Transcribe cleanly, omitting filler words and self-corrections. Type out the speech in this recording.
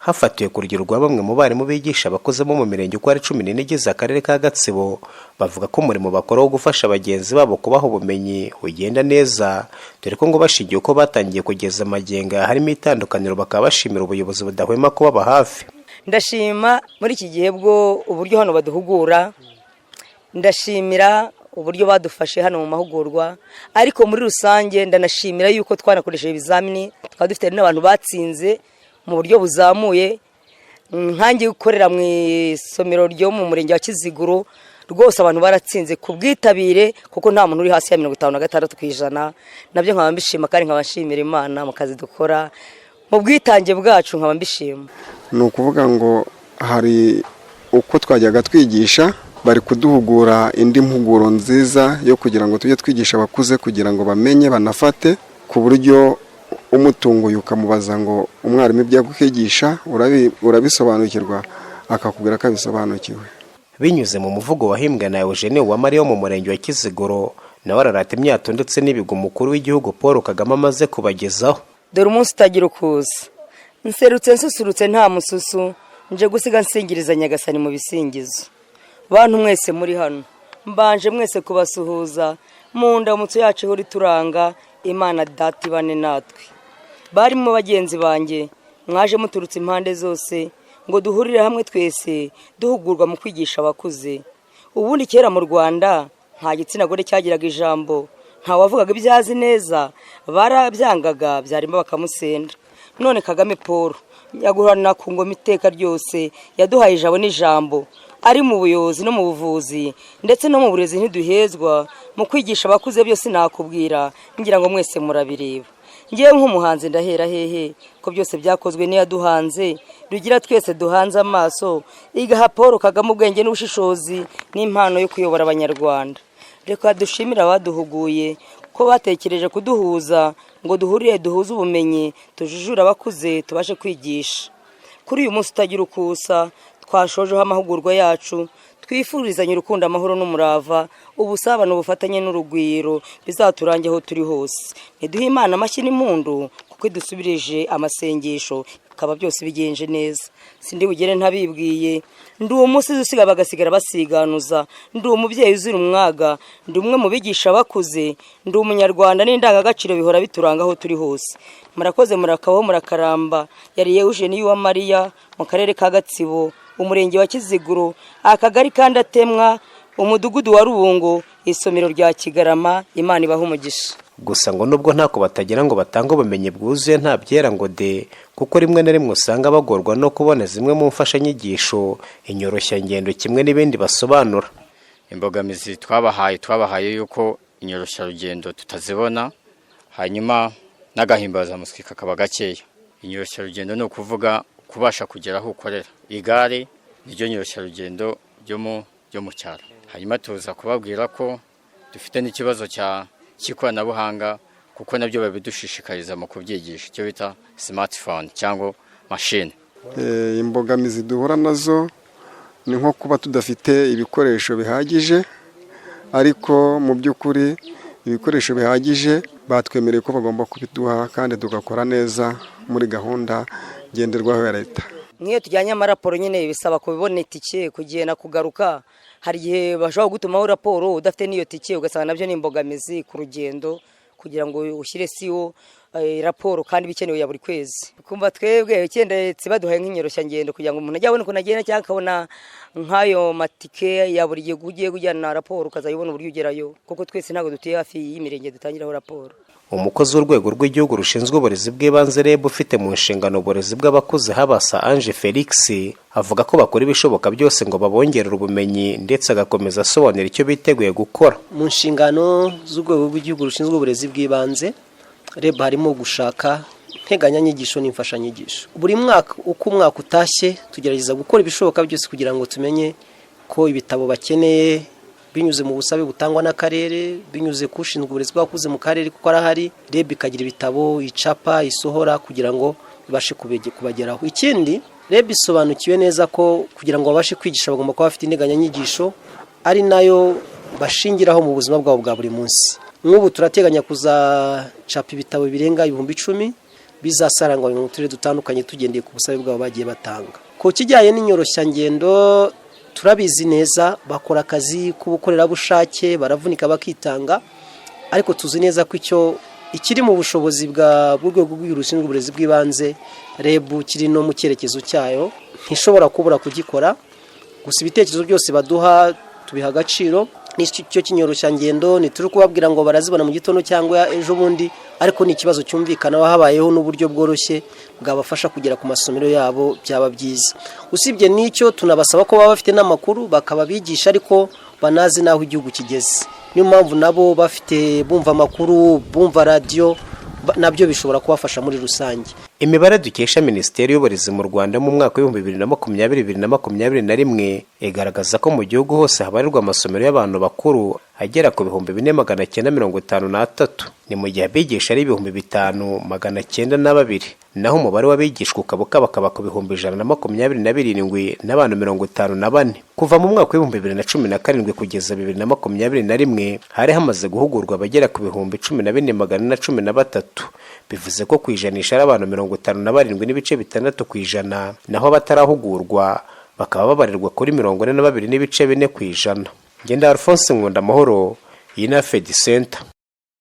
hafatiwe ku rugero rwa bamwe mu barimu bigisha abakozi bo mu mirenge uko ari 14 igize akarere ka Gatsibo, bavuga ko umurimo bakora wo gufasha bagenzi babo kubaha ubumenyi ugenda neza, dore ko ngo bashingiye uko batangiye kugeza amagenga harimo itandukaniro, bakaba bashimira ubuyobozi budahwema kubaba hafi. Ndashima muri iki gihe bwo uburyo hano baduhugura, ndashimira uburyo badufashe hano mu mahugurwa, ariko muri rusange ndanashimira yuko twanakoresheje ibizamini tukaba dufite n'abantu batsinze mu buryo buzamuye. Nkangiye gukorera mu isomero ryo mu murenge wa Kiziguro, rwose abantu baratsinze ku bwitabire kuko nta muntu uri hasi ya 56%. Nabyo nkaba mbishima kandi nkaba nshimira Imana mu kazi dukora, mu bwitange bwacu nkaba mbishima. Ni ukuvuga ngo hari uko twajyaga twigisha, bari kuduhugura indi mpuguro nziza yo kugira ngo tujye twigisha abakuze kugira ngo bamenye banafate, ku buryo umutunguye ukamubaza ngo umwarimu ibyo yagukigisha urabisobanukirwa, akakubwira ko abisobanukiwe. Binyuze mu muvugo wahimbwe na Eugene Uwamariya mu murenge wa Kiziguro, nawe ararata imyato ndetse n'ibigo umukuru w'igihugu Paul Kagame amaze kubagezaho. Dore umunsi utagira ukuza, nserutse nsusurutse nta mususu, nje gusiga nsingiriza Nyagasani mu bisingizo. Bantu mwese muri hano, mbanje mwese kubasuhuza, mu ndamutso yacu ihora ituranga, Imana Data ibane natwe. Barimo bagenzi banjye, mwaje muturutse impande zose ngo duhurire hamwe twese duhugurwa mu kwigisha abakuze. Ubundi kera mu Rwanda nta gitsina gore cyagiraga ijambo, nta wavugaga ibyazi neza, barabyangaga byarimo bakamusenda. None Kagame Paul yaguhorana ku ngoma iteka ryose, yaduhaye ijabo n'ijambo, ari mu buyobozi no mu buvuzi ndetse no mu burezi ntiduhezwa, mu kwigisha abakuze byose nakubwira, ngira ngo mwese murabireba. Ngiye nk'umuhanzi ndahera hehe ko byose byakozwe niyaduhanze, rugira twese duhanze amaso, igaha Paul Kagame ubwenge n'ubushishozi n'impano yo kuyobora Abanyarwanda. Reka dushimira abaduhuguye ko batekereje kuduhuza ngo duhurire duhuze ubumenyi, tujujura abakuze tubashe kwigisha. Kuri uyu munsi utagira ukusa, twashojeho amahugurwa yacu, twifurizanye urukundo, amahoro n'umurava, ubusabane, ubufatanye n'urugwiro bizaturange aho turi hose. Niduhe Imana amashyi n'impundu kuko idusubirije amasengesho, kaba byose bigenje neza. Sindi bugere ntabibwiye, ndi umunsi usiga bagasigara basiganuza, ndi umubyeyi uzira umwaga, ndi umwe mu bigisha abakuze, ndi umunyarwanda n'indangagaciro bihora bituranga aho turi hose. Murakoze, murakabaho, murakaramba. Yari Eugene Uwamariya mu karere ka Gatsibo, umurenge wa Kiziguro, akagari kandi atemwa, umudugudu wa Rubungo, isomero rya Kigarama. Imana ibaha umugisha. Gusa ngo nubwo ntako batagira ngo batange ubumenyi bwuzuye nta byera ngo de, kuko rimwe na rimwe usanga bagorwa no kubona zimwe mu mfashanyigisho, inyoroshya ngendo kimwe n'ibindi basobanura. Imbogamizi twabahaye yuko inyoroshya rugendo tutazibona, hanyuma n'agahimbaza musiki kakaba gakeya. Inyoroshya rugendo no kuvuga kubasha kugera aho ukorera. Igare niryo nyoroshya rugendo ryo mu cyaro. Hanyuma tuza kubabwira ko dufite n'ikibazo cy'ikoranabuhanga, kuko nabyo babidushishikariza mu kubyigisha, icyo bita smartphone cyangwa machine. Imbogamizi duhura nazo ni nko kuba tudafite ibikoresho bihagije, ariko mu by'ukuri ibikoresho bihagije batwemereye ko bagomba kubiduha kandi tugakora neza muri gahunda ngenderwaho ya leta. Niyo tujyanye amaraporo nyine bisaba kubibona itike kugenda kugaruka, hari igihe bashobora gutumaho raporo udafite n'iyo tike, ugasanga nabyo ni imbogamizi ku rugendo kugira ngo ushyire siyo raporo kandi bikenewe ya buri kwezi. Kumva twebwe ikendetse baduhaye nk'inyoroshya ngendo kugira ngo umuntu ajye abona uko agenda cyangwa akabona nk'ayo matike ya buri gihe ugiye kujyana na raporo ukazayibona uburyo ugerayo, kuko twese ntabwo dutuye hafi y'imirenge dutangiraho raporo. Umukozi w'urwego rw'igihugu rushinzwe uburezi bw'ibanze REB ufite mu nshingano uburezi bw'abakuze Habasa Ange Felix avuga ko bakora ibishoboka byose ngo babongerere ubumenyi, ndetse agakomeza asobanura icyo biteguye gukora. Mu nshingano z'urwego rw'igihugu rushinzwe uburezi bw'ibanze, REB harimo gushaka nteganyanyigisho n'imfashanyigisho. Buri mwaka uko umwaka utashye tugerageza gukora ibishoboka byose kugira ngo tumenye ko ibitabo bakeneye binyuze mu busabe butangwa n'akarere, binyuze kushinzwe uburezi bw'abakuze mu karere kuko arahari, REB ikagira ibitabo icapa isohora kugira ngo bibashe kubageraho. Ikindi, REB isobanukiwe neza ko kugira ngo babashe kwigisha bagomba kuba bafite integanyanyigisho, ari nayo bashingiraho mu buzima bwabo bwa buri munsi. Nk'ubu turateganya kuzacapa ibitabo birenga 10,000, bizasaranganywa mu turere dutandukanye tugendeye ku busabe bwabo bagiye batanga. Ku kijyanye n'inyoroshyangendo turabizi neza, bakora akazi k'ubukorerabushake, baravunika bakitanga, ariko tuzi neza ko ikiri mu bushobozi bw'urwego rw'igihugu rushinzwe uburezi bw'ibanze REB kiri no mu cyerekezo cyayo, ntishobora kubura kugikora. Gusa ibitekerezo byose baduha tubiha agaciro, n'icyo cy'inyoroshyangendo ntituri kubabwira ngo barazibona mu gitondo cyangwa ejo bundi, ariko ni ikibazo cyumvikana habayeho n'uburyo bworoshye bwabafasha kugera ku masomero yabo, byaba byiza. Usibye n'icyo tunabasaba ko baba bafite n'amakuru bakaba bigisha, ariko banazi n'aho igihugu kigeze. Niyo mpamvu nabo bumva amakuru, bumva radiyo, nabyo bishobora kubafasha muri rusange. Imibare dukesha Minisiteri y'Uburezi mu Rwanda mu mwaka wa 2020-2021 igaragaza ko mu gihugu hose habarirwa amasomero y'abantu bakuru agera ku 4,953, ni mu gihe abigisha ari 5,902, naho umubare w'abigishwa ukaba ku 127 n'abantu 54. Kuva mu mwaka wa 2017 kugeza 2021 hari hamaze guhugurwa abagera ku 14,413, bivuze ko kwijanisha ari abantu 57.6%, naho abatarahugurwa bakaba babarirwa kuri 42.4%. Ngenda Alphonse Nkunda Mahoro, iyi na Fed Center.